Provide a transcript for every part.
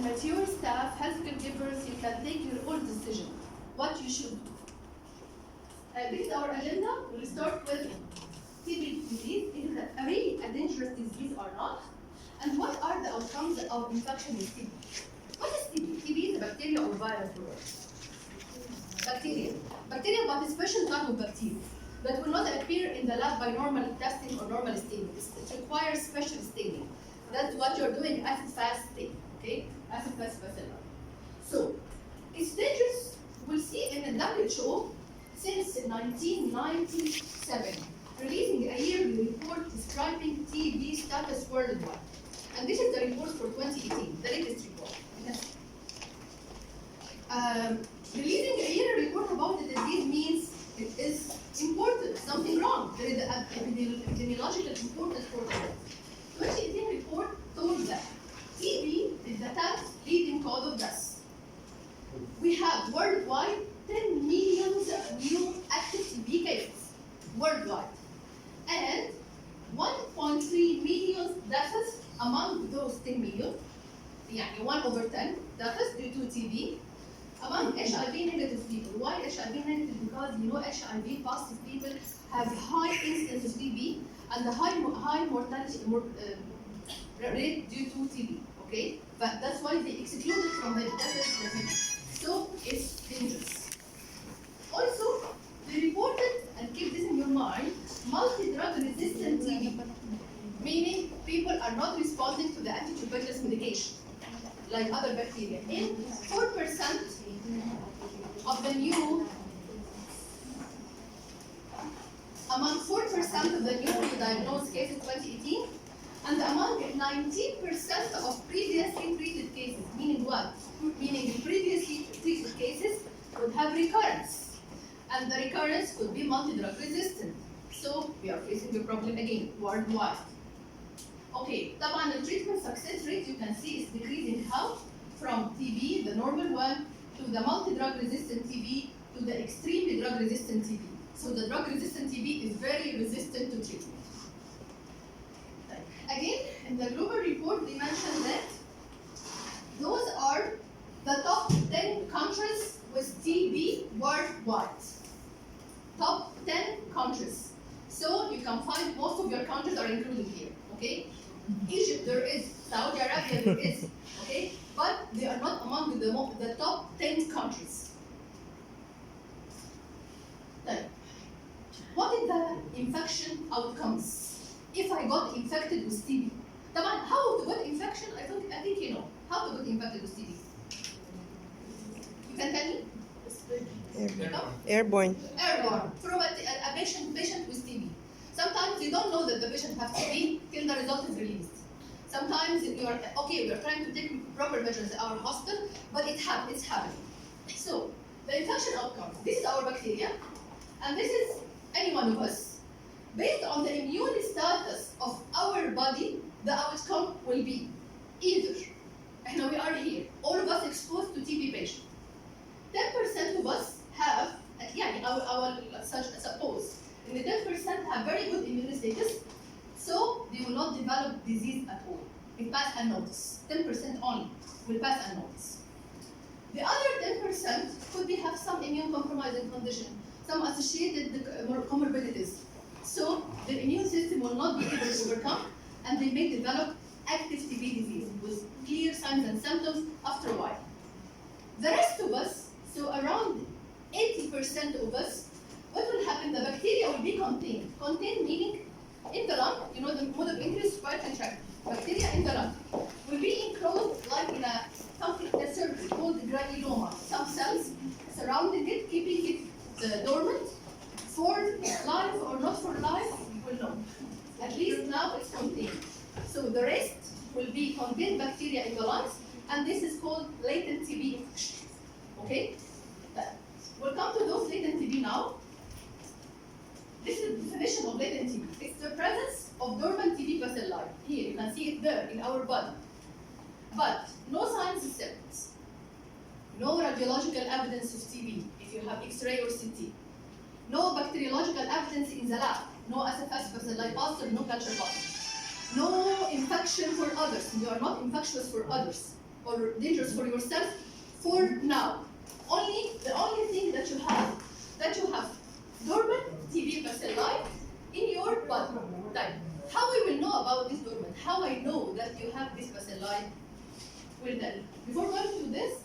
and mature staff, healthcare givers, you can take your own decision what you should do. This is our agenda. We'll start with TB disease. Is it really a dangerous disease or not? And what are the outcomes of infection with TB? What is TB? TB is a bacteria or virus word. Bacteria. Bacteria, but a special type of bacteria that will not appear in the lab by normal testing or normal staining. It requires special staining. That's what you're doing, acid-fast staining. Okay? Acid-fast bacilli. So, it's dangerous. We'll see in the WHO since 1997, releasing a yearly report describing TB status worldwide. And this is the report for 2018, the latest report. Releasing a yearly report about the disease means it is important, something wrong. There is an epidemiological importance for the health. 2018 report told that TB is the 10th leading cause of death. We have worldwide 10 million new active TB cases worldwide, and 1.3 million deaths among those 10 million, يعني 1/10 deaths due to TB among HIV negative people. Why HIV negative? Because you know HIV positive people have high incidence of TB and the high mortality rate due to TB. Okay, but that's why they excluded from the deaths. So it's dangerous. Also, they reported, and keep this in your mind, multi-drug resistant TB, meaning people are not responding to the anti-tuberculosis medication like other bacteria. In 4% of the new, among 4% of the newly diagnosed cases 2018, and among 19% of previously treated cases, meaning what? Meaning the previously treated cases would have recurrence, and the recurrence could be multi-drug resistant. So we are facing the problem again worldwide. Okay, طبعا the treatment success rate you can see is decreasing how? From TB, the normal one, to the multi-drug resistant TB, to the extremely drug resistant TB. So the drug resistant TB is very resistant to treatment. Again, in the global report, they mentioned that those are the top 10 countries with TB worldwide. Top 10 countries. So you can find most of your countries are included here. Okay? Egypt there is, Saudi Arabia there is, okay? But they are not among the top 10 countries. Then, what is the infection outcomes? If I got infected with TB, how to get infection? I think you know how to get infected with TB. You can tell me? Airborne. Airborne from a patient with TB. Sometimes you don't know that the patient has TB till the result is released. Sometimes you are okay. We are trying to take proper measures at our hospital, but it's happening. So the infection outcomes. This is our bacteria, and this is any one of us. Based on the immune status of our body, the outcome will be either, and we are here, all of us exposed to TB patient. 10% of us have, I will suppose, in the 10% have very good immune status, so they will not develop disease at all. It pass unnoticed. 10% only will pass unnoticed. The other 10% could have some immune compromising condition, some associated comorbidities. So the immune system will not be able to overcome, and they may develop active TB disease with clear signs and symptoms after a while. The rest of us, so around 80% of us, what will happen? The bacteria will be contained. Contained meaning in the lung, you know the mode of entry is respiratory tract. Bacteria in the lung will be enclosed like in a circle called granuloma. Some cells surrounding it, keeping it dormant. For life or not for life, we will know. At least now it's contained. So the rest will be contained bacteria in the lungs, and this is called latent TB infection. Okay? We'll come to those latent TB now. This is the definition of latent TB. It's the presence of dormant TB bacilli. Here, you can see it there in our body. But no signs and symptoms. No radiological evidence of TB if you have X-ray or CT. No bacteriological evidence in the lab. No AZZA bacilli positive, no culture positive. No infection for others. You are not infectious for others. or dangerous for yourself for now. The only thing that you have dormant TB bacilli in your body. Right. How we will know about this dormant? How I know that you have this bacilli? Well then, before going to this,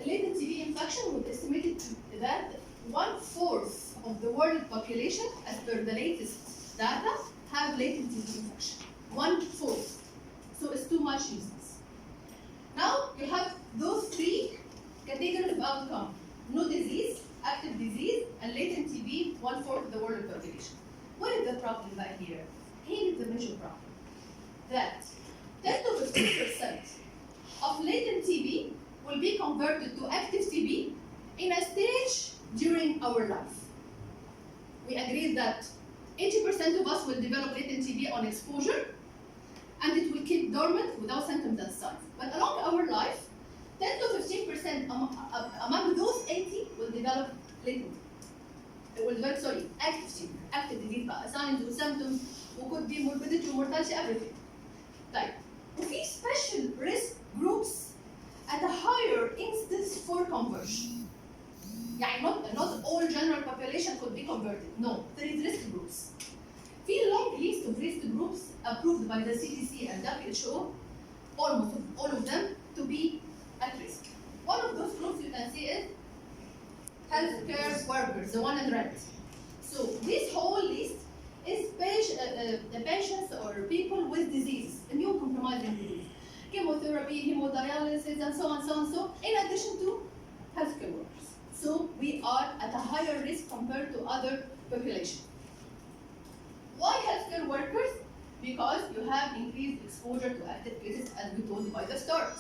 a latent TB infection was estimated that 1/4 of the world population, as per the latest data, have latent TB infection. 1/4. So it's too much useless. Now you have those three categories of outcome: no disease, active disease, and latent TB, 1/4 of the world population. What is the problem right here? Here is the major problem. That 10 to 15% of latent TB will be converted to active TB in a stage during our life. We agreed that 80% of us will develop latent TB on exposure, and it will keep dormant without symptoms and signs. But along our life, 10 to 15% among those 80 will develop latent. Active TB, active disease, signs and symptoms, could be morbidity, mortality, everything. Right. وفي special risk groups at a higher instance for conversion. يعني not all general population could be converted. No, there is risk groups. في long list of risk groups approved by the CDC and WHO, almost all of them to be at risk. One of those groups you can see is healthcare workers, the one in red. So this whole list is the patients or people with disease, immune-compromising disease, chemotherapy, hemodialysis, and so on, in addition to healthcare workers. So we are at a higher risk compared to other population. Why healthcare workers? Because you have increased exposure to active cases, as we told you by the start.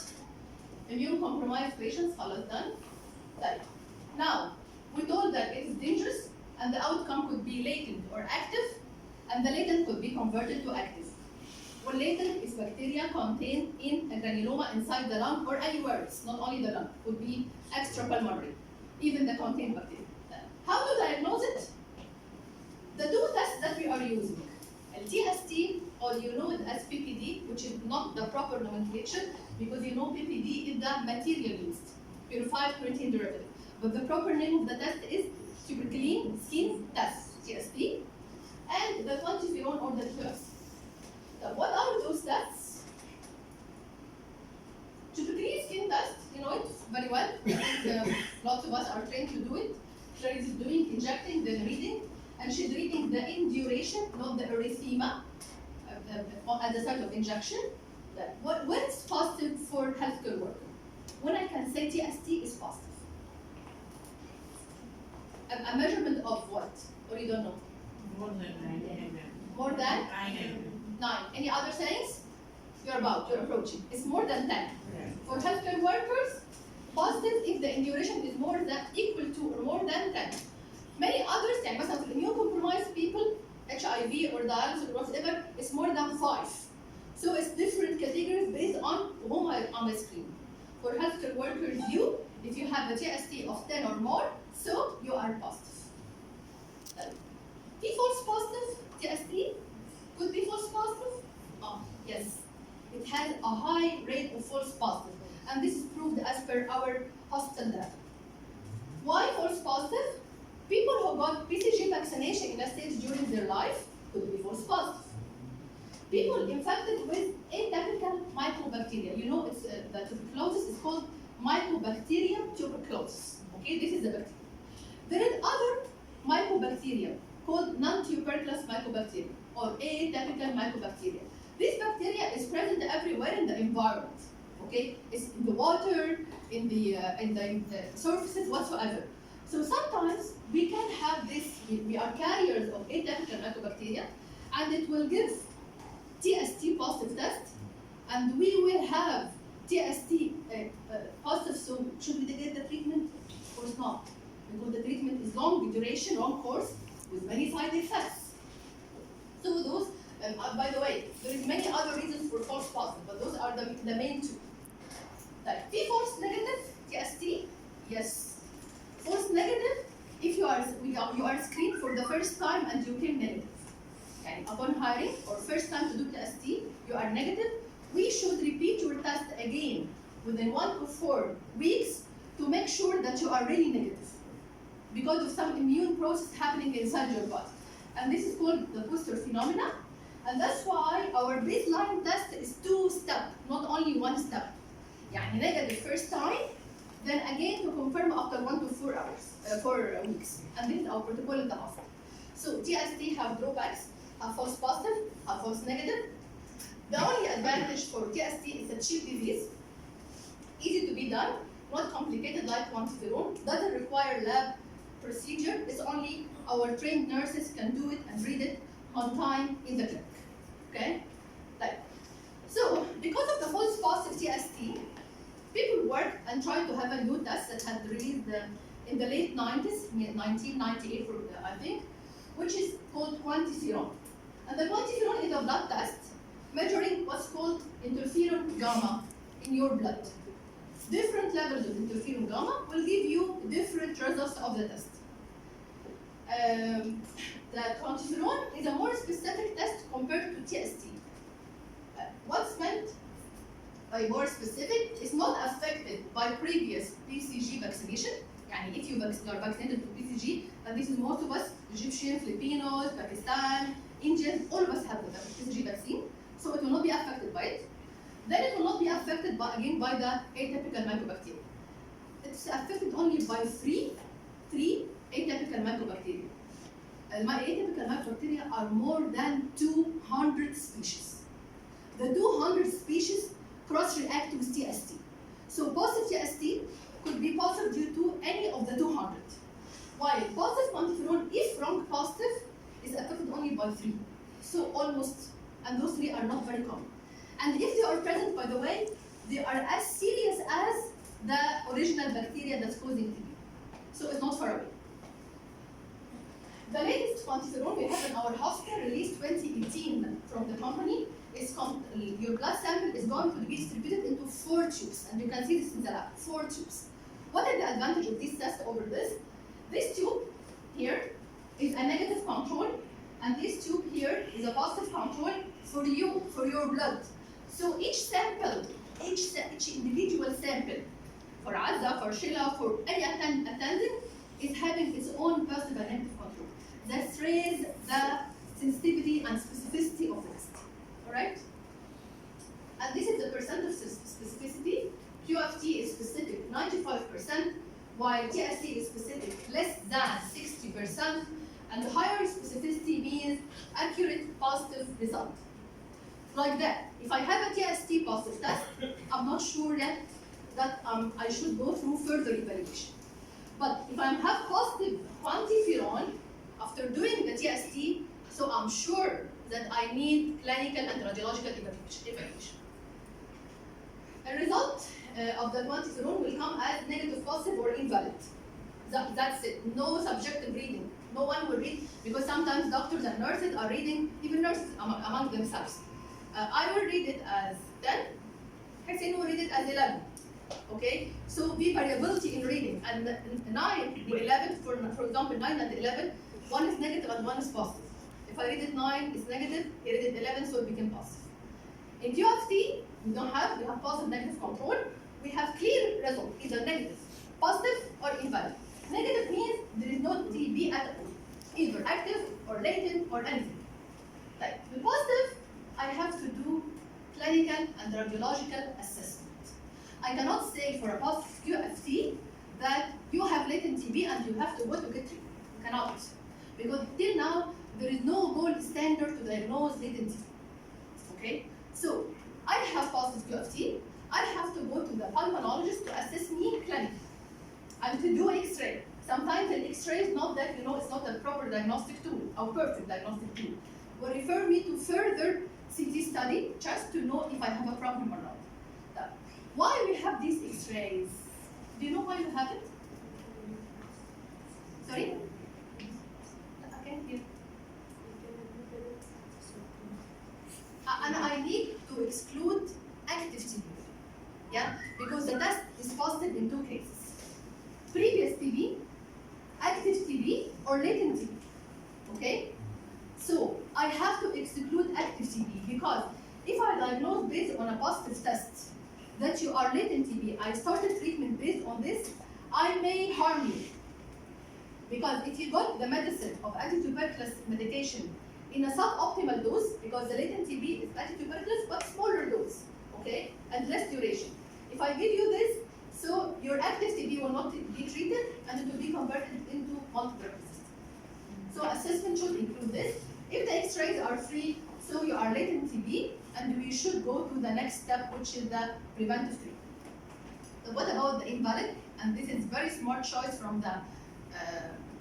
Immune-compromised patients, all done. Right. Now, we told that it is dangerous, and the outcome could be latent or active, and the latent could be converted to active. Well, latent is bacteria contained in a granuloma inside the lung or anywhere. It's not only the lung, could be extrapulmonary, even the contained bacteria. How to diagnose it? The two tests that we are using, TST, or you know it as PPD, which is not the proper nomenclature, because you know PPD is the material used, purified protein derivative. But the proper name of the test is tuberculin skin test, TST, and the quantiferon or the TUS. What are those tests? Tuberculin skin test, you know it very well. Lots of us are trained to do it. Claire is doing injecting, then reading, and she's reading the induration, not the erythema, at the site of injection. When it's positive for healthcare worker? When I can say TST is positive. A measurement of what? Or you don't know? More than 9. More than? 9. Any other sayings? You're approaching. It's more than 10. Yeah. For healthcare workers, positive if the induration is more than equal to or more than 10. Many others, like for immune-compromised people, HIV or dialysis or whatever, it's more than 5. So it's different categories based on whom I'm screening. For healthcare workers, if you have a TST of 10 or more, so you are positive. Be false positive, TST, could be false positive? Yes. It has a high rate of false positive, and this is proved as per our hospital data. Why false positive? People who got BCG vaccination in a stage during their life could be false positive. People infected with atypical mycobacteria. You know, it's the tuberculosis is called Mycobacterium tuberculosis. Okay, this is the bacteria. There is other mycobacteria called non-tuberculous mycobacteria or atypical mycobacteria. This bacteria is present everywhere in the environment. Okay, it's in the water, in the surfaces, whatsoever. So sometimes we can have this. We are carriers of atypical mycobacteria, and it will give TST positive test, and we will have TST positive. So should we get the treatment? Of course not, because the treatment is long duration, long course, with many side effects. So those, by the way, there is many other reasons for false positive, but those are the main two. Like false negative TST, yes. False negative, if you are screened for the first time and you came negative. Okay. Upon hiring or first time to do TST, you are negative. We should repeat your test again within 1 to 4 weeks to make sure that you are really negative because of some immune process happening inside your body. And this is called the booster phenomena. And that's why our baseline test is 2-step, not only 1 step. يعني negative first time, then again to confirm after 1 to 4 hours, 4 weeks. And this is our protocol in the hospital. So TST have drawbacks, have false positive, have false negative. The only advantage for TST is a cheap disease, easy to be done, not complicated like quantiferon, doesn't require lab procedure. It's only our trained nurses can do it and read it on time in the clinic. Okay? Like, so because of the false positive TST, people work and try to have a new test that had released in the late 90s, 1998 I think, which is called quantiferon. And the quantiferon is a blood test measuring what's called interferon gamma in your blood. Different levels of interferon gamma will give you different results of the test. The quantiferon is a more specific test compared to TST. What's meant by more specific is not affected by previous BCG vaccination. يعني if you are vaccinated to BCG, and this is most of us, Egyptian, Filipinos, Pakistan, Indians, all of us have the BCG vaccine, so it will not be affected by it. Then it will not be affected by, again, by the atypical mycobacteria. It's affected only by three atypical mycobacteria. Atypical mycobacteria are more than 200 species. The 200 species cross-react with TST. So positive TST could be positive due to any of the 200. While positive quantiferon, if wrong positive, is affected only by 3. So almost, and those 3 are not very common. And if they are present, by the way, they are as serious as the original bacteria that's causing TB. So it's not far away. The latest quantiferon we have in our hospital, released 2018 from the company, is your blood sample is going to be distributed into 4 tubes. And you can see this in the lab, 4 tubes. What is the advantage of this test over this? This tube here is a negative control, and this tube here is a positive control for you, for your blood. So each sample, each individual sample, for AZZA, for Sheila, for any attendant, is having its own positive and negative control. That raises the sensitivity and specificity of the test. All right? And this is the percent of specificity. QFT is specific 95%, while TST is specific less than 60%, and the higher specificity means accurate positive result. Like that. If I have a TST positive test, I'm not sure yet that I should go through further evaluation. But if I have positive quantiferon after doing the TST, so I'm sure that I need clinical and radiological evaluation. A result of the quantiferon will come as negative, positive, or invalid. That's it. No subjective reading. No one will read, because sometimes doctors and nurses are reading, even nurses among themselves. I will read it as 10, Hussein will read it as 11. Okay? So the variability in reading, and 9 or 11, for example, 9 and 11, one is negative and one is positive. If I read it 9, it's negative, he read it 11, so it became positive. In QFT, we have positive negative control. We have clear result, either negative, positive, or invalid. Negative means there is no TB at all, either active or latent or anything. Like the positive, I have to do clinical and radiological assessment. I cannot say for a positive QFT that you have latent TB and you have to go to get treatment. You cannot. Because till now, there is no gold standard to diagnose latent TB. Okay? So, I have positive QFT. I have to go to the pulmonologist to assess me clinically. And to do X-ray. Sometimes an X-ray is not that, it's not a proper diagnostic tool, or perfect diagnostic tool. Will refer me to further CT study just to know if I have a problem or not. Why we have these X-rays? Do you know why you have it? Sorry? I can't hear. And I need to exclude active TB. Yeah? Because the test is positive in 2 cases. Previous TB, active TB, or latent TB. Okay? So I have to exclude active TB because if I diagnose based on a positive test that you are latent TB, I started treatment based on this, I may harm you. Because if you got the medicine of anti-tuberculosis medication in a suboptimal dose, because the latent TB is anti-tuberculosis but smaller dose, okay, and less duration. If I give you this, so your active TB will not be treated and it will be converted into multiple resistant. So assessment should include this. If the X-rays are free, so you are latent TB, and we should go to the next step, which is the preventive treatment. So what about the invalid? And this is very smart choice from the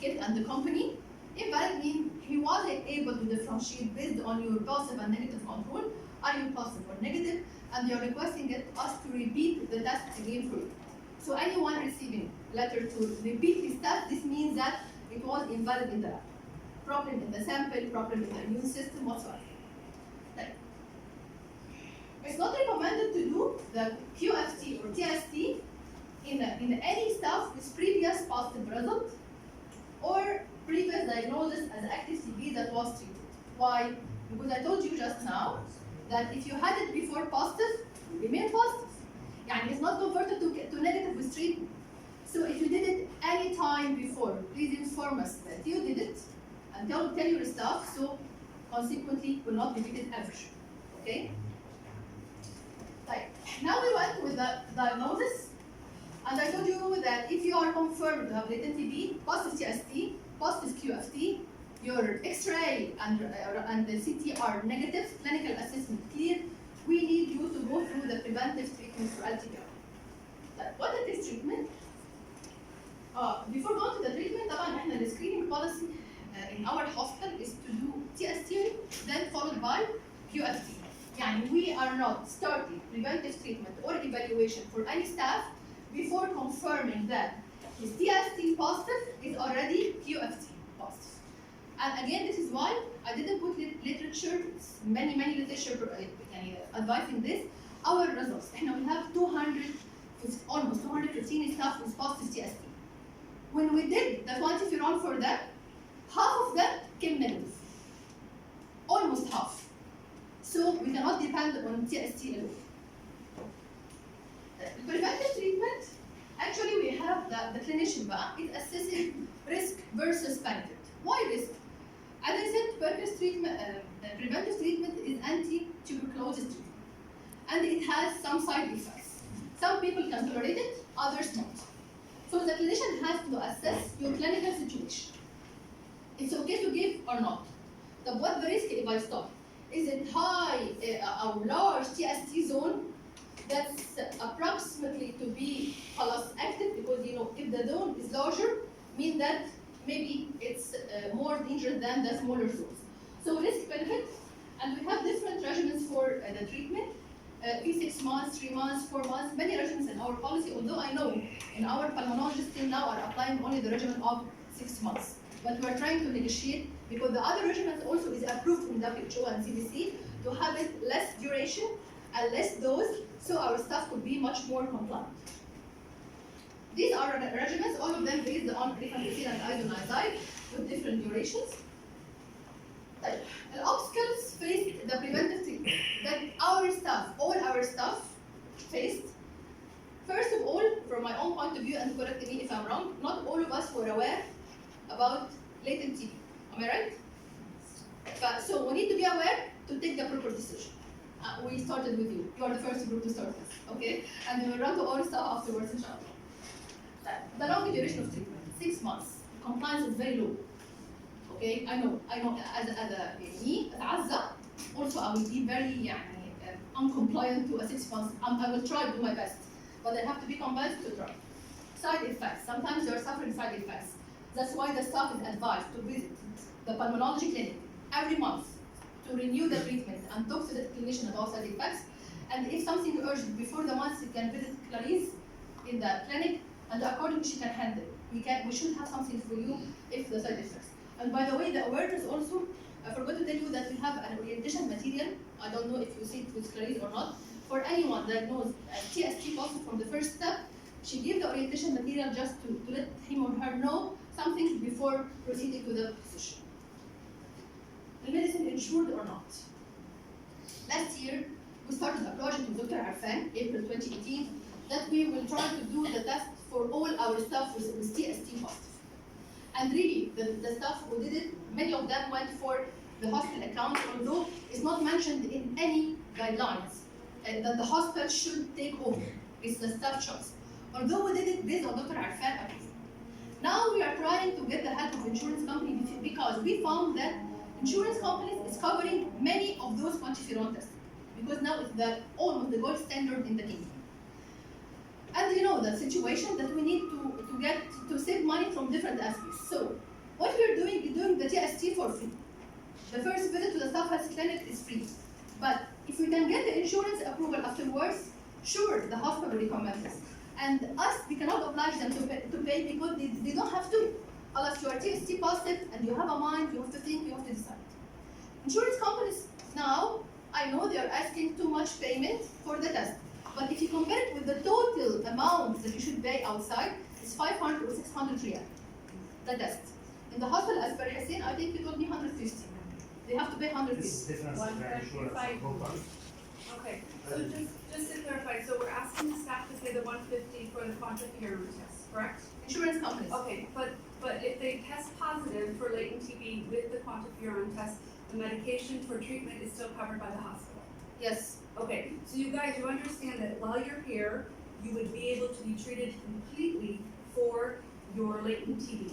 kid and the company. Invalid means he wasn't able to differentiate based on your positive and negative control. Are you positive or negative? And you're requesting us to repeat the test again for you. So anyone receiving letter to repeat his test, this means that it was invalid in the lab. Problem in the sample, problem in the immune system, whatsoever. Right. It's not recommended to do the QFT or TST in any staff with previous positive result or previous diagnosis as active TB that was treated. Why? Because I told you just now that if you had it before positive, you remain positive. Yani it's not converted to negative with treatment. So if you did it any time before, please inform us that you did it and tell your staff, so consequently will not repeat it ever. Okay? Right. Now we went with the diagnosis, and I told you that if you are confirmed to have latent TB, positive TST, positive QFT, your X-ray and the CT are negative, clinical assessment clear, we need you to go through the preventive treatment for LTBR. What is this treatment? Before going to the treatment, طبعا احنا the screening policy in our hospital is to do TST, then followed by QFT. Yani we are not starting preventive treatment or evaluation for any staff before confirming that his TST positive is already QFT positive. And again, this is why I didn't put literature, many literature advising this. Our results, we have almost 215 staff with positive TST. When we did the quantiferon for them, half of them came negative. Almost half. So we cannot depend on TST alone. Preventive treatment, actually we have the clinician is assessing risk versus benefit. Why risk? As I said, tuberculosis treatment, preventive treatment is anti-tuberculosis treatment. And it has some side effects. Some people can tolerate it, others not. So the clinician has to assess your clinical situation. It's okay to give or not. What the risk if I stop? Is it high or large TST zone that's approximately to be active? Because if the zone is larger, mean that maybe it's more dangerous than the smaller zones. So risk benefit, and we have different regimens for the treatment. 6 months, 3 months, 4 months, many regimens in our policy, although I know in our pulmonologists till now are applying only the regimen of 6 months. But we are trying to negotiate because the other regimen also is approved in WHO and CDC to have it less duration and less dose, so our staff could be much more compliant. These are regimens, all of them based on rifampicin and isoniazid with different durations. The obstacles faced the preventive treatment that all our staff faced. First of all, from my own point of view, and correct me if I'm wrong, not all of us were aware about latent TB. Am I right? So we need to be aware to take the proper decision. We started with you. You are the first group to start with, okay? And we will run to all staff afterwards, inshallah. The long duration of treatment, 6 months. Compliance is very low. Okay, I know. As AZZA, also I will be very uncompliant to a 6 months. I will try to do my best, but I have to be compliant to try. Side effects. Sometimes you are suffering side effects. That's why the staff is advised to visit the pulmonology clinic every month to renew the treatment and talk to the clinician about side effects. And if something urgent before the month, you can visit Clarice in the clinic, and accordingly she can handle it. We should have something for you if the side effects. And by the way, the awareness also, I forgot to tell you that we have an orientation material. I don't know if you see it with Clarice or not. For anyone diagnosed as TST positive from the first step, she gave the orientation material just to let him or her know something before proceeding to the physician. The medicine insured or not? Last year, we started a project with Dr. Arfan, April 2018, that we will try to do the test for all our staff with TST positive. And really, the staff who did it, many of them went for the hospital account, although it's not mentioned in any guidelines that the hospital should take over. It's the staff choice. Although we did it based on Dr. Arfan approval. Now we are trying to get the help of insurance companies because we found that insurance companies is covering many of those quantiferon tests because now it's almost the gold standard in the kingdom. And you know the situation that we need to save money from different aspects. So what we're doing is doing the TST for free. The first visit to the staff health clinic is free. But if we can get the insurance approval afterwards, sure, the hospital will recommend this. And us, we cannot oblige them to pay because they don't have to. Unless you are TST positive and you have a mind, you have to think, you have to decide. Insurance companies now, I know they are asking too much payment for the test. But if you compare it with the total amount that you should pay outside, it's 500 or 600 riyal, the test. In the hospital, as per Hussein, I think it will be 150. They have to pay 150. This difference is very insurance. Okay, so just to clarify, so we're asking the staff to pay the 150 for the quantiferon test, correct? Insurance companies. Okay, but if they test positive for latent TB with the quantiferon test, the medication for treatment is still covered by the hospital. Yes. Okay, so you guys, you understand that while you're here, you would be able to be treated completely for your latent TB.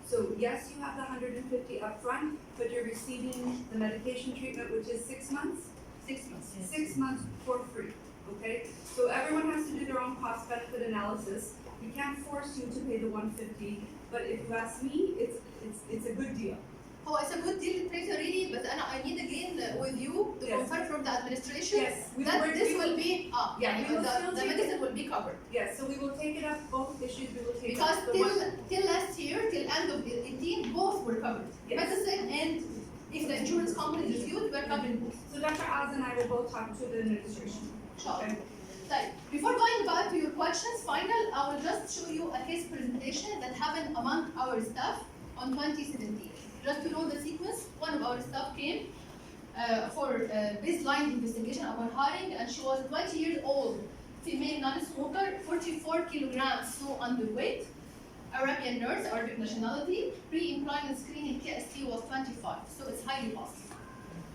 So yes, you have the 150 upfront, but you're receiving the medication treatment, which is 6 months? 6 months. Yes. 6 months for free, okay? So everyone has to do their own cost benefit analysis. We can't force you to pay the 150, but if you ask me, it's a good deal. Oh, it's a good deal, really, but I need again with you to Yes. confirm from the administration Yes, that this will be, yeah, we will still the take medicine will be covered. Yes, so we will take it up, both issues we will take Because up. The till last year, till end of 18, both were covered. Yes. Medicine and if the insurance company refused, we're covering both. So Dr. AZZA and I will both talk to the administration. Sure. Okay. Right. Before going back to your questions, I will just show you a case presentation that happened among our staff on 2017. Just to know the sequence, one of our staff came for baseline investigation about hiring, and she was 20 years old, female non-smoker, 44 kilograms, so underweight, Arabian nurse, Arabic nationality, pre-employment screening TST was 25, so it's highly positive.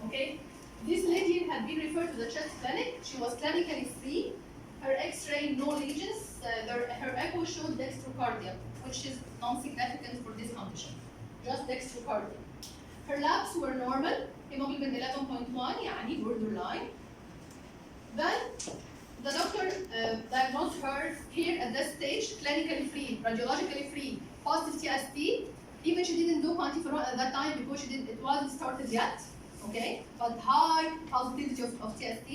Okay? This lady had been referred to the chest clinic. She was clinically free. Her X-ray, no lesions. Her echo showed dextrocardia, which is non-significant for this condition. Just dextrocardia. Her labs were normal. Hemoglobin 11.1, يعني borderline. Then the doctor diagnosed her here at this stage, clinically free, radiologically free, positive TST. Even she didn't do quantiferon at that time because it wasn't started yet. Okay, but high positivity of TST.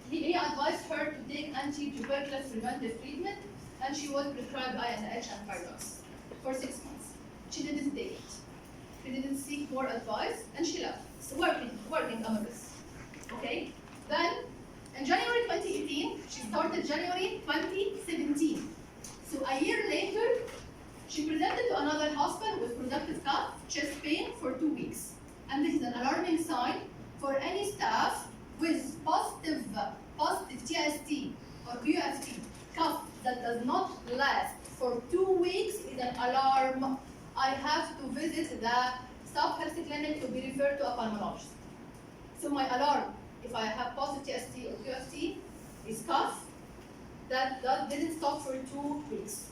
He advised her to take anti-tuberculosis preventive treatment, and she was prescribed INH and Pyrox for 6 months. She didn't take it. She didn't seek more advice, and she left. So working among us. Okay. Then, in January 2018, she started January 2017. So a year later, she presented to another hospital with productive cough, chest pain for 2 weeks. And this is an alarming sign for any staff with positive TST or QFT cough that does not last for 2 weeks is an alarm. I have to visit the staff health clinic to be referred to a pulmonologist. So my alarm, if I have positive TST or QFT, is cough that didn't stop for 2 weeks.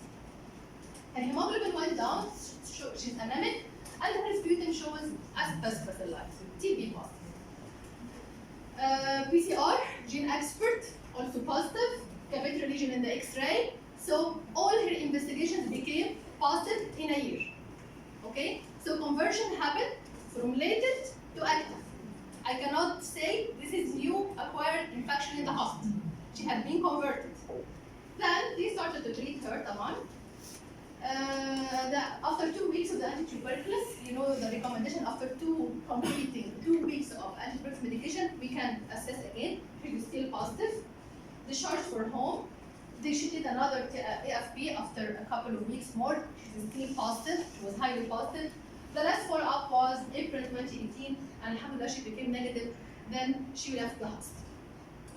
And hemoglobin went down, she's anemic, and her sputum shows asbestos-like, TB positive. PCR, gene expert, also positive, cavitary lesion in the X-ray. So all her investigations became positive in a year. Okay? So conversion happened from latent to active. I cannot say this is new acquired infection in the hospital. She had been converted. Then they started to treat her, Taman. After 2 weeks of the anti-tuberculosis, you know the recommendation after completing 2 weeks of anti-tuberculosis medication, we can assess again if it's still positive. Discharged for home. She did another AFP after a couple of weeks more. She was still positive. She was highly positive. The last follow-up was April 2018, and alhamdulillah she became negative. Then she left the hospital.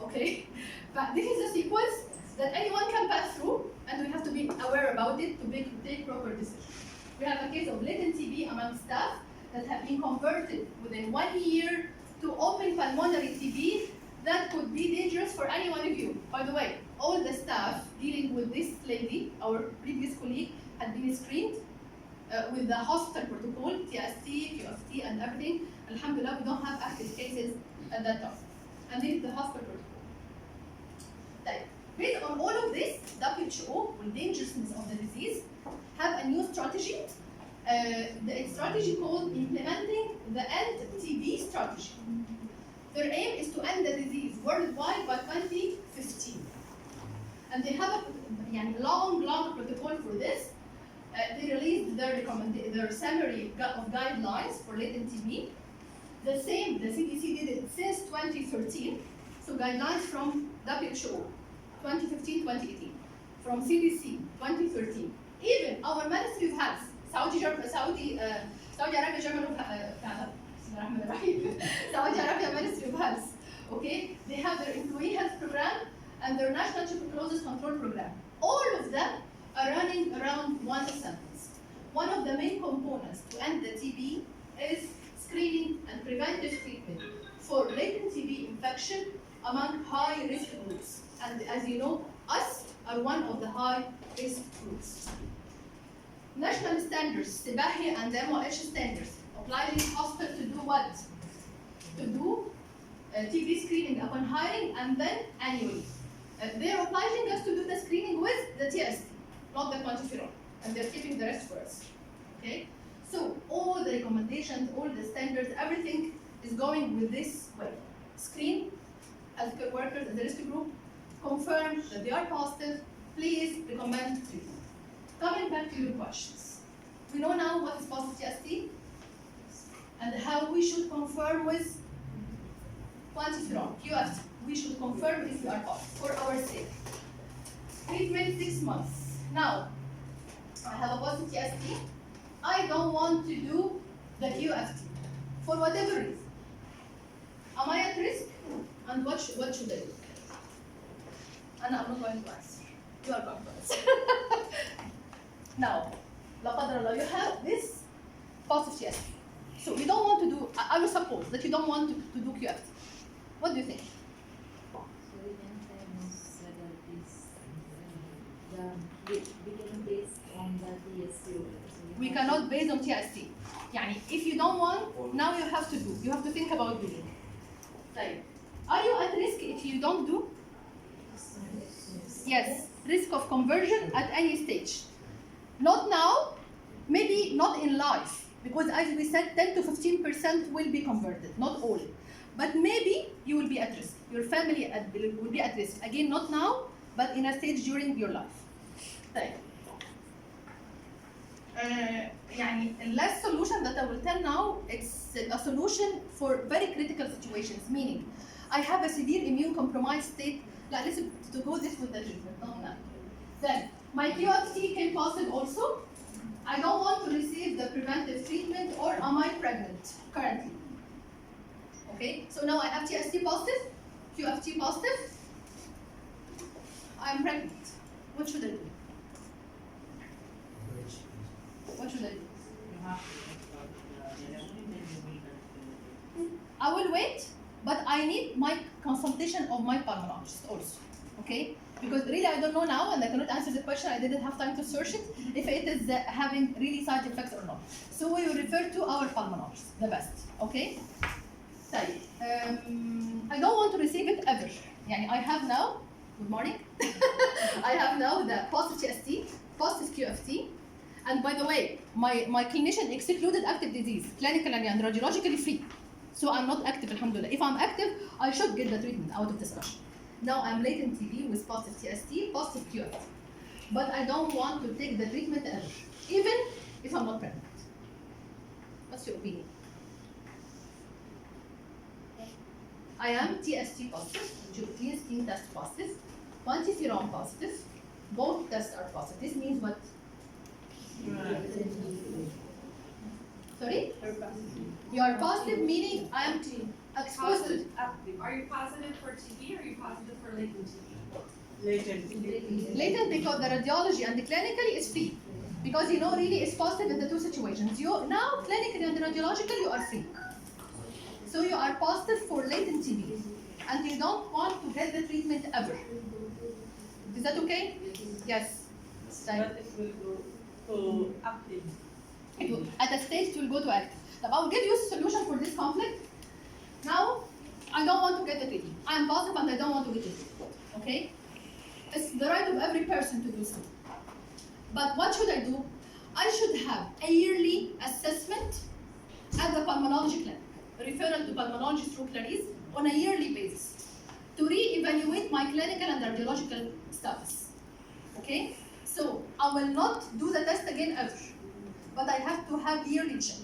Okay? But this is a sequence that anyone can pass through, and we have to be aware about it to take proper decisions. We have a case of latent TB among staff that have been converted within 1 year to open pulmonary TB that could be dangerous for any one of you. By the way, all the staff dealing with this lady, our previous colleague, had been screened with the hospital protocol, TST, QFT, and everything. Alhamdulillah, we don't have active cases at that time. And this is the hospital protocol. Right. Based on all of this, WHO, with dangerousness of the disease, have a new strategy. The strategy called implementing the End TB strategy. Their aim is to end the disease worldwide by 2015. And they have a long protocol for this. They released their summary of guidelines for latent TB. The same, the CDC did it since 2013. So guidelines from WHO, 2015-2018. From CDC, 2013. Even our Ministry of Health, Saudi Arabia, German Saudi Arabia Ministry of Health. Okay, they have their employee health program and their national tuberculosis control program. All of them are running around one sentence. One of the main components to end the TB is screening and preventive treatment for latent TB infection among high-risk groups. And as you know, us are one of the high-risk groups. National standards, SIBAHI and MOH standards, apply in hospital to do what? To do TB screening upon hiring and then annually. They're obliging us to do the screening with the TST, not the quantiferon, and they're keeping the rest for us. Okay? So all the recommendations, all the standards, everything is going with this way. Screen healthcare workers as a risk group, confirm that they are positive, please recommend treatment. Coming back to your questions. We know now what is positive TST and how we should confirm with quantiferon, QFT. We should confirm if we are positive for our sake. Treatment 6 months. Now, I have a positive TST. I don't want to do the QFT for whatever reason. Am I at risk? And what should I do? And I'm not going to answer. You are going to answer. Now, la qadar Allah, you have this positive TST. So you don't want to do, I will suppose that you don't want to do QFT. What do you think? So we can say that we can base on the TST. We cannot base on TST. يعني if you don't want, now you have to do. You have to think about doing. طيب. Are you at risk if you don't do? Yes. Risk of conversion at any stage. Not now, maybe not in life. Because as we said, 10 to 15% will be converted, not all. But maybe you will be at risk. Your family will be at risk. Again, not now, but in a stage during your life. طيب. يعني the last solution that I will tell now, it's a solution for very critical situations, meaning I have a severe immune compromised state. Like, listen, to go this with the treatment, no. Then my QFT came positive also. I don't want to receive the preventive treatment, or am I pregnant currently? Okay, so now I have TST positive, QFT positive. I'm pregnant. What should I do? What should I do? I will wait, but I need my consultation of my pulmonologist also. Okay? Because really I don't know now, and I cannot answer the question. I didn't have time to search it, if it is having really side effects or not. So we will refer to our pulmonologist, the best. Okay? طيب. I don't want to receive it ever. يعني I have now, good morning. I have now the positive TST, positive QFT. And by the way, my clinician excluded active disease, clinical and radiologically free. So I'm not active, alhamdulillah. If I'm active, I should get the treatment out of discussion. Now I'm latent TB with positive TST, positive QFT. But I don't want to take the treatment ever, even if I'm not pregnant. What's your opinion? I am TST positive, European skin test positive, quantiferon positive. Both tests are positive. This means what? Sorry? You are positive, meaning I am exposed to Are you positive for TB or are you positive for latent TB? latent because the radiology and the clinically is free. Because you know really it's positive in the two situations. You now clinically and radiologically you are free. So you are positive for latent TB and you don't want to get the treatment ever. Is that okay? Yes. But it will go to active. At a stage it will go to active. Now I will give you a solution for this conflict. Now I don't want to get the treatment. I am positive and I don't want to get the treatment. Okay? It's the right of every person to do so. But what should I do? I should have a yearly assessment at the pulmonology clinic, referral to pulmonology through Clarice on a yearly basis to re-evaluate my clinical and radiological status. Okay? So I will not do the test again ever, but I have to have yearly check.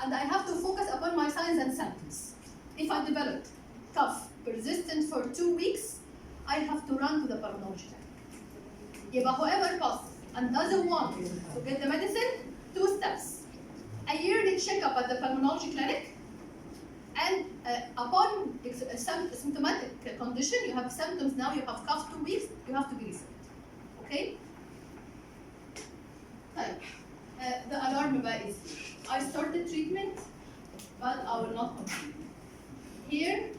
And I have to focus upon my signs and symptoms. If I develop cough persistent for 2 weeks, I have to run to the pulmonology clinic. If whoever positive and doesn't want to get the medicine, 2 steps. A yearly checkup at the pulmonology clinic, and upon symptomatic condition, you have symptoms now, you have cough 2 weeks, you have to be referred. Okay? The alarm bell is here. I started treatment, but I will not continue. Here,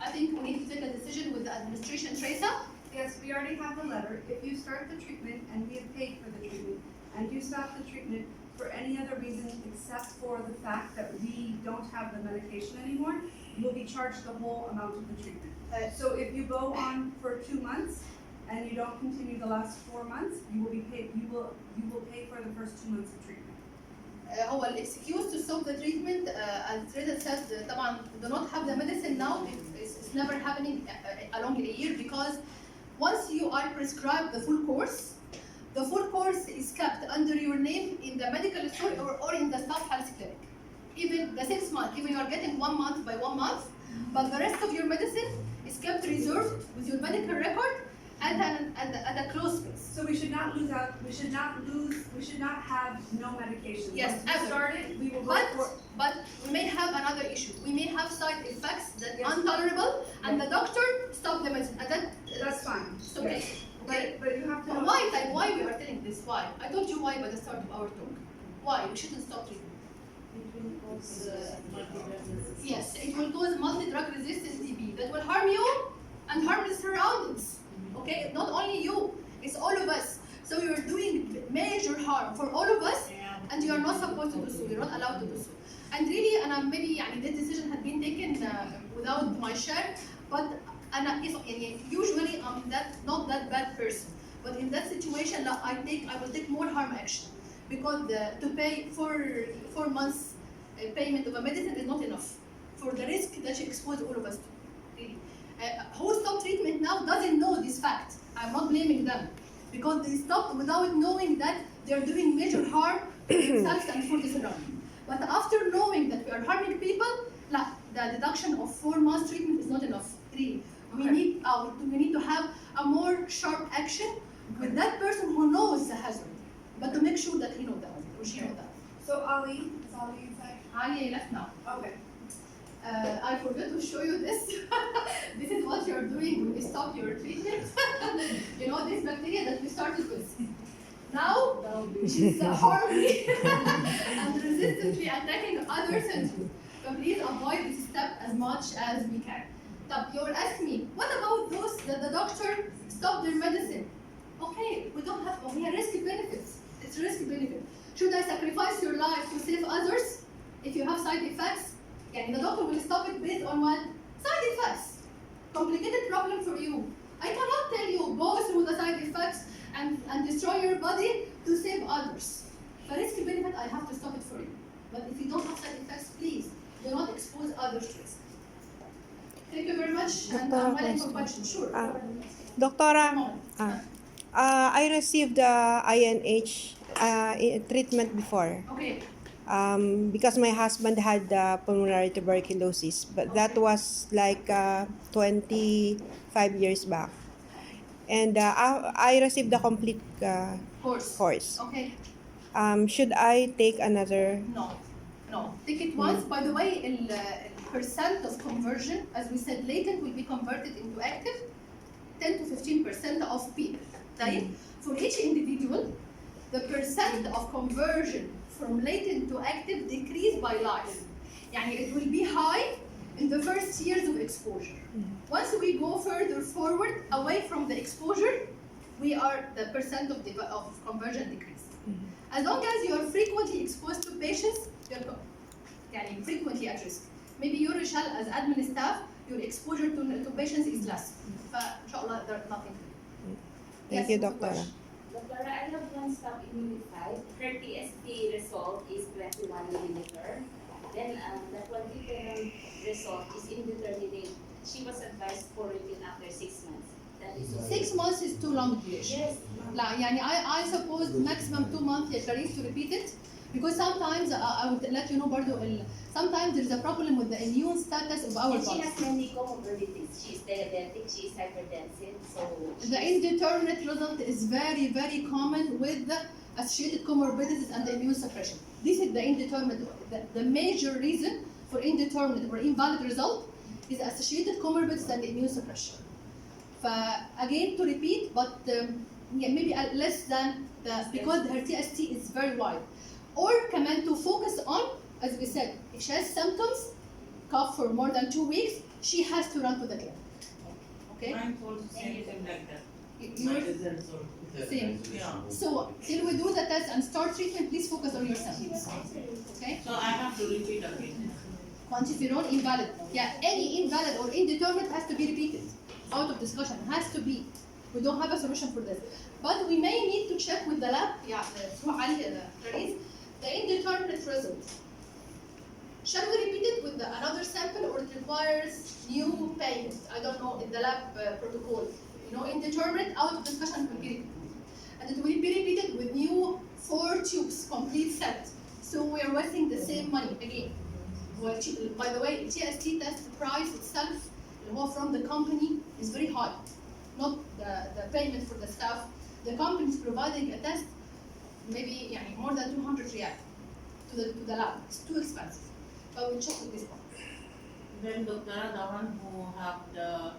I think we need to take a decision with the administration, Teresa. Yes, we already have the letter. If you start the treatment and we have paid for the treatment, and you stop the treatment for any other reason except for the fact that we don't have the medication anymore, you will be charged the whole amount of the treatment. So if you go on for 2 months and you don't continue the last 4 months, you will be paid. You will pay for the first 2 months of treatment. هو الاكسكيوز to stop the treatment as Teresa said طبعا do not have the medicine now. It's never happening along a year because once you are prescribed the full course is kept under your name in the medical store or in the staff health clinic. Even the 6 months, even you are getting 1 month by 1 month, but the rest of your medicine is kept reserved with your medical record at a closed space. So we should not lose out. We should not have no medication. Yes, Once we ever. start it, we will go for. But we may have another issue. We may have side effects that Yes. are intolerable, and the doctor stopped the medicine. And That's fine. it's okay. Okay. But you have to know. Why we are telling this? Why? I told you why by the start of our talk. Why we shouldn't stop treatment? It will cause multi-drug resistance. Yes, it will cause multi-drug resistant TB that will harm you and harm the surroundings. Okay, not only you, it's all of us. So you're doing major harm for all of us, and you are not supposed to do so. You're not allowed to do so. And really, and maybe this decision had been taken without my share, but usually I'm not that bad person. But in that situation, I will take more harm action because to pay for 4 months payment of a medicine is not enough for the risk that you expose all of us to. Really. Who stopped treatment now doesn't know this fact. I'm not blaming them because they stopped without knowing that they're doing major harm to themselves and for the surrounding. But after knowing that we are harming people, the deduction of 4 months treatment is not enough. Really. We need to have a more sharp action with that person who knows the hazard, but to make sure that he knows that or she knows that. So Ali, is Ali inside? Ali left now. Okay. I forgot to show you this. This is what you're doing when you stop your treatment. You know, this bacteria that we started with. Now, she's horribly and resistantly attacking other centers. So please avoid this step as much as we can. Now, you're asking me, what about those that the doctor stopped their medicine? Okay, we don't have, we have risky benefits. It's risky benefit. Should I sacrifice your life to save others if you have side effects? And the doctor will stop it based on what? Side effects. Complicated problem for you. I cannot tell you go through the side effects and destroy your body to save others. For risky benefit, I have to stop it for you. But if you don't have side effects, please do not expose others to risk. Thank you very much. And I'm waiting for questions. Sure. Doctora, Moment. I received the INH treatment before. Okay. Because my husband had pulmonary tuberculosis, but that was like 25 years back. And I received the complete course. Okay. Should I take another? No. Take it once. By the way, percent of conversion, as we said, latent will be converted into active, 10 to 15% of people. طيب for each individual, the percent of conversion from latent to active decrease by life. يعني it will be high in the first years of exposure. Once we go further forward away from the exposure, the percent of conversion decrease. As long as you are frequently exposed to patients, you're يعني frequently at risk. Maybe you, Rochelle, as admin staff, your exposure to patients is less. فإن شاء الله there's nothing to do. Thank you, Doctora. Doctor, I have one staff immunified. Her TST result is 21 millimeter. Then the quantitative result is indeterminate. She was advised for repeat after 6 months. That is okay. 6 months is too long duration. Yes. لا يعني I suppose maximum 2 months يا شريف to repeat it, because sometimes I would let you know برضو sometimes there is a problem with the immune status of our And she body. has many comorbidities. She's diabetic, she's hypertensive, so The indeterminate result is very, very common with the associated comorbidities and the immune suppression. This is the indeterminate, the major reason for indeterminate or invalid result is associated comorbidities and immune suppression. Again, to repeat, but maybe less than because her TST is very wide. Or كمان to focus on, as we said, if she has symptoms, cough for more than 2 weeks, she has to run to the clinic. Okay? Mine also same like that. Your My results also. same. Yeah. So till we do the test and start treatment, please focus on your symptoms. Okay? So I have to repeat again. Quantiferon invalid. Yeah, any invalid or indeterminate has to be repeated. Out of discussion, has to be. We don't have a solution for this. But we may need to check with the lab, through Ali, the indeterminate result. Shall we repeat it with another sample, or it requires new payment? I don't know, in the lab protocol. Indeterminate, out of discussion will be repeated. And it will be repeated with new 4 tubes, complete set. So we are wasting the same money again. Well, by the way, TST test price itself, from the company, is very high. Not the payment for the staff. The company is providing a test, maybe more than 200 riyal to the lab. It's too expensive. But we'll check with this one. Then Doctor, the one who have the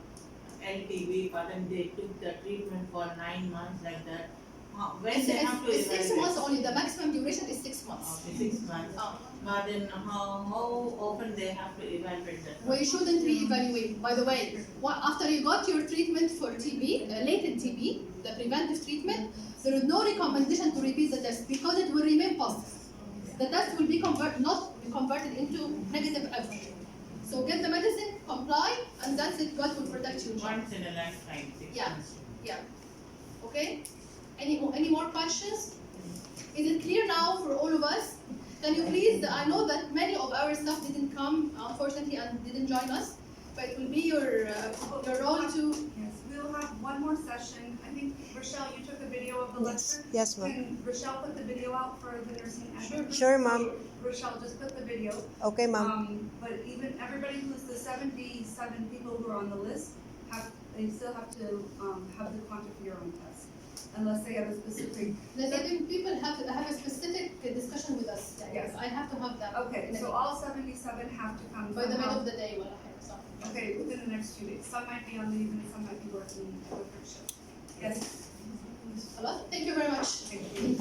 LTV, but then they took the treatment for 9 months like that. When they have to It's 6 evaluate? months only. The maximum duration is 6 months. Okay, 6 months. But then how often they have to evaluate that? We shouldn't re-evaluate. By the way, after you got your treatment for TB, latent TB, the preventive treatment, there is no recommendation to repeat the test because it will remain positive. The test will be not be converted into negative ever. So get the medicine, comply, and that's it. God will protect you. Once in a lifetime. 6 Yeah. months. Yeah. Okay. Any more questions? Is it clear now for all of us? Can you please, I know that many of our staff didn't come, unfortunately, and didn't join us, but it will be your role to... Yes, we'll have one more session. I think, Rochelle, you took a video of the lecture? Yes, ma'am. Can Rochelle put the video out for the nursing admin? Sure, ma'am. So, Rochelle, just put the video. Okay, ma'am. But even everybody who's the 77 people who are on the list, they still have to have the quantiferon test, unless they have a specific. The people have to have a specific discussion with us. Yes. I have to have that. Okay, so all 77 have to come. By the middle somehow. of the day, well, I have something. Okay, within the next 2 days. Some might be on leave and some might be working a different shift. Yes, A lot. Thank you very much. thank you.